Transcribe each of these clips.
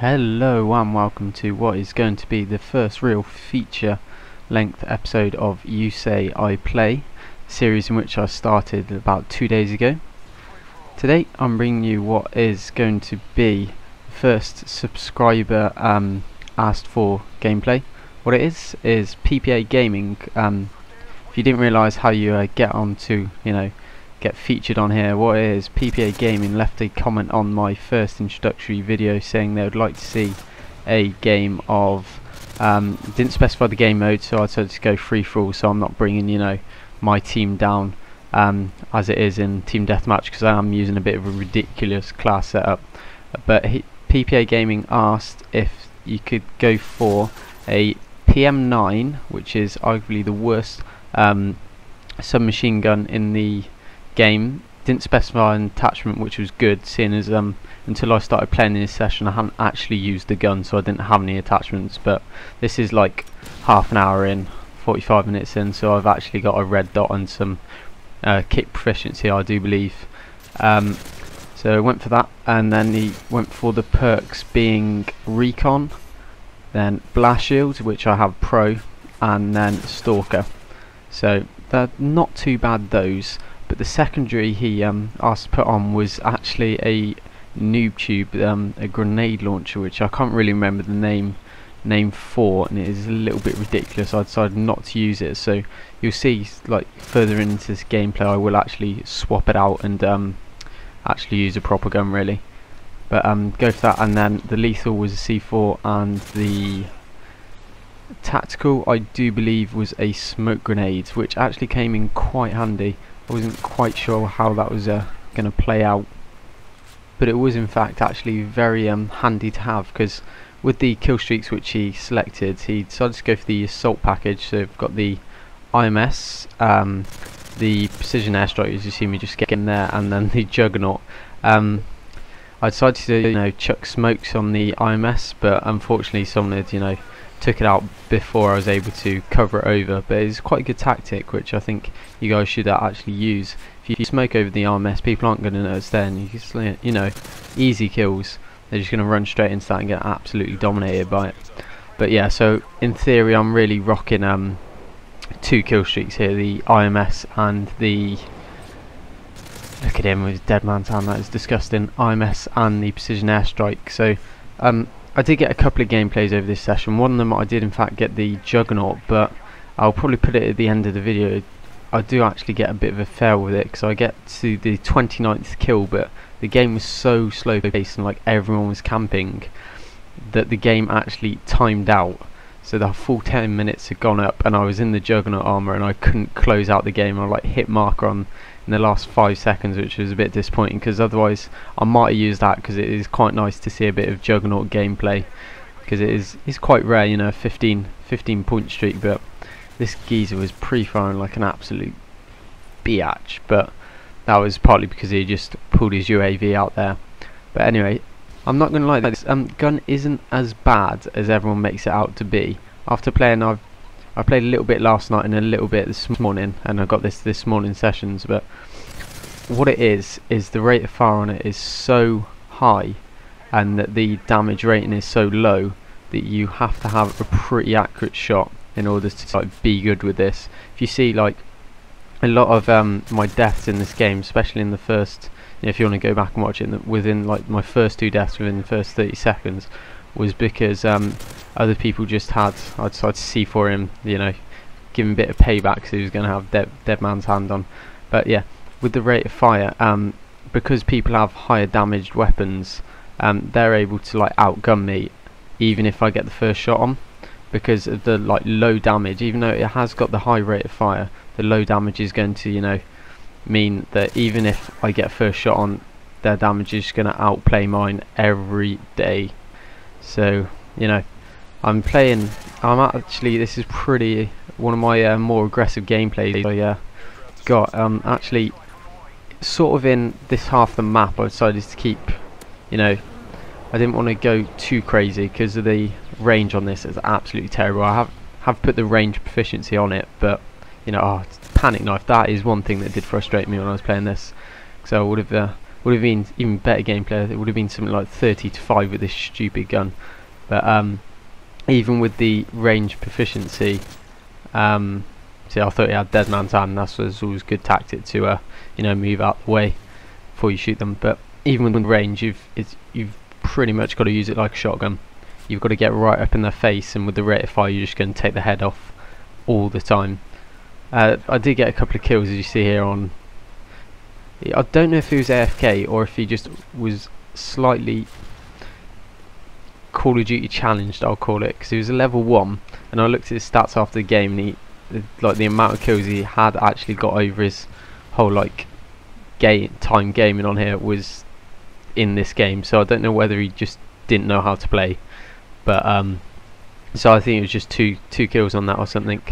Hello and welcome to what is going to be the first real feature length episode of You Say I Play, a series in which I started about 2 days ago. Today I'm bringing you what is going to be the first subscriber asked for gameplay. What it is PPA Gaming. If you didn't realise how you get on to get featured on here, what it is, PPA Gaming left a comment on my first introductory video saying they would like to see a game of didn't specify the game mode, so I decided to go free for all, so I'm not bringing my team down as it is in team deathmatch, because I am using a bit of a ridiculous class setup. But PPA Gaming asked if you could go for a PM9, which is arguably the worst submachine gun in the game. Didn't specify an attachment, which was good, seeing as until I started playing in this session I hadn't actually used the gun, so I didn't have any attachments. But this is like half an hour in, 45 minutes in, so I've actually got a red dot and some kick proficiency, I do believe. So I went for that, and then he went for the perks being Recon, then Blast Shield, which I have pro, and then Stalker. So they're not too bad, those. But the secondary he asked to put on was actually a noob tube, a grenade launcher, which I can't really remember the name for, and it is a little bit ridiculous. I decided not to use it, so you'll see like further into this gameplay I will actually swap it out and actually use a proper gun really. But go for that. And then the lethal was a C4, and the tactical I do believe was a smoke grenade, which actually came in quite handy. I wasn't quite sure how that was going to play out, but it was in fact actually very handy to have, because with the kill streaks which he selected, he decided to go for the assault package. So we've got the IMS, the precision airstrike, as you see me just get in there, and then the Juggernaught. I decided to chuck smokes on the IMS, but unfortunately someone had took it out before I was able to cover it over. But it's quite a good tactic, which I think you guys should actually use. If you smoke over the RMS, people aren't going to notice then. You can easy kills. They're just going to run straight into that and get absolutely dominated by it. But yeah, so in theory I'm really rocking two kill streaks here, the IMS and the, look at him with his dead man's hand, that is disgusting, IMS and the precision airstrike. So I did get a couple of gameplays over this session. One of them I did in fact get the Juggernaught, but I'll probably put it at the end of the video. I do actually get a bit of a fail with it, because I get to the 29th kill, but the game was so slow paced and like everyone was camping that the game actually timed out. So the full 10 minutes had gone up and I was in the Juggernaught armor and I couldn't close out the game. I like hit marker on in the last 5 seconds, which was a bit disappointing, because otherwise I might have used that, because it is quite nice to see a bit of Juggernaught gameplay, because it's quite rare, 15 point streak. But this geezer was pre-firing like an absolute biatch, but that was partly because he just pulled his UAV out there. But anyway, I'm not going to lie, this gun isn't as bad as everyone makes it out to be. After playing, I played a little bit last night and a little bit this morning, and I got this morning sessions. But what it is the rate of fire on it is so high, and that the damage rating is so low, that you have to have a pretty accurate shot in order to be good with this. If you see like a lot of my deaths in this game, especially in the first, if you want to go back and watch it, within like my first 2 deaths within the first 30 seconds, was because other people just had, I decided to C4 him, give him a bit of payback, because he was going to have dead man's hand on. But yeah, with the rate of fire, because people have higher damaged weapons, they're able to outgun me even if I get the first shot on, because of the low damage. Even though it has got the high rate of fire, the low damage is going to mean that even if I get first shot on, their damage is going to outplay mine every day. So I'm actually, this is pretty one of my more aggressive gameplays I got. Actually sort of in this half the map I decided to keep, I didn't want to go too crazy because of the range on this is absolutely terrible. I have put the range proficiency on it, but panic knife, that is one thing that did frustrate me when I was playing this. So I would have would have been even better gameplay. It would have been something like 30-5 with this stupid gun. But even with the range proficiency, see, I thought he had dead man's hand. That's always good tactic to you know, move out the way before you shoot them. But even with range, you've pretty much got to use it like a shotgun. You've got to get right up in their face, and with the rate of fire, you're just going to take the head off all the time. I did get a couple of kills, as you see here. On, I don't know if he was AFK or if he just was slightly Call of Duty challenged, I'll call it, because he was a level 1, and I looked at his stats after the game, and like the amount of kills he had actually got over his whole like time gaming on here was in this game. So I don't know whether he just didn't know how to play, but so I think it was just two kills on that or something.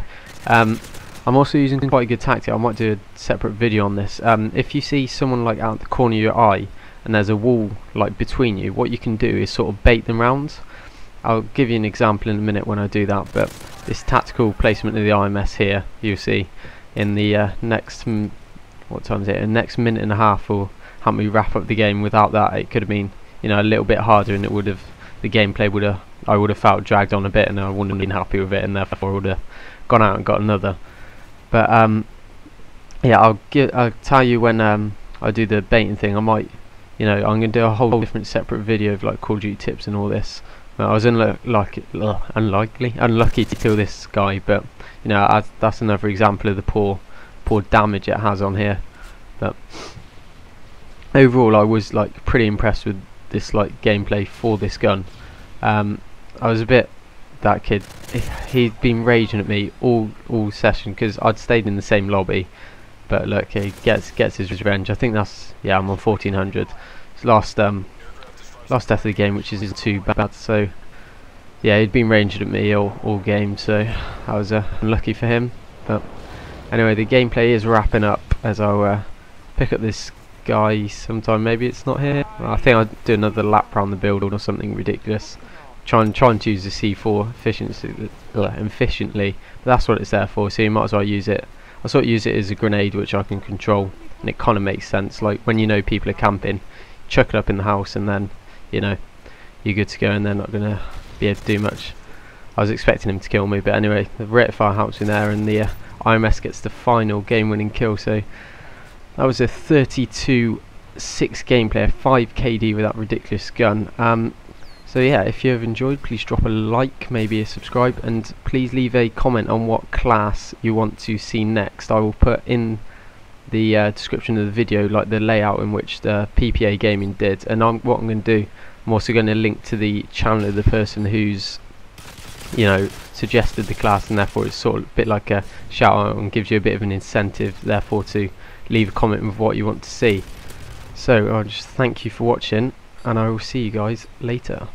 I'm also using quite a good tactic. I might do a separate video on this. If you see someone like out the corner of your eye and there's a wall like between you, what you can do is sort of bait them round. I'll give you an example in a minute when I do that, but this tactical placement of the IMS here, you'll see in the next what time is it? The next minute and a half will help me wrap up the game. Without that, it could have been, you know, a little bit harder, and it would have, the gameplay would have, I would have felt dragged on a bit, and I wouldn't have been happy with it, and therefore would have gone out and got another. But yeah, I'll tell you when I do the baiting thing. I might, you know, I'm gonna do a whole different separate video of like Call of Duty tips and all this. I was unlucky to kill this guy, but you know, that's another example of the poor damage it has on here. But overall, I was like pretty impressed with this like gameplay for this gun. I was a bit, that kid, he'd been raging at me all session because I'd stayed in the same lobby. But look, he gets his revenge. I think that's, yeah, I'm on 1400. It's last death of the game, which isn't too bad. So yeah, he'd been ranging at me all game, so I was unlucky for him. But anyway, the gameplay is wrapping up, as I'll pick up this guy sometime. Maybe it's not here. I think I'll do another lap around the build or something ridiculous. Trying to use the C4 efficiently, but that's what it's there for. So you might as well use it. I sort of use it as a grenade, which I can control, and it kind of makes sense. Like when you know people are camping, chuck it up in the house, and then you know you're good to go, and they're not gonna be able to do much. I was expecting him to kill me, but anyway, the rate of fire helps me there, and the IMS gets the final game-winning kill. So that was a 32-6 gameplay, 5 KD with that ridiculous gun. So yeah, if you have enjoyed, please drop a like, maybe a subscribe, and please leave a comment on what class you want to see next. I will put in the description of the video like the layout in which the PPA Gaming did, and what I'm going to do, I'm also going to link to the channel of the person who's, you know, suggested the class, and therefore it's sort of a bit like a shout out and gives you a bit of an incentive therefore to leave a comment with what you want to see. So I'll just thank you for watching, and I will see you guys later.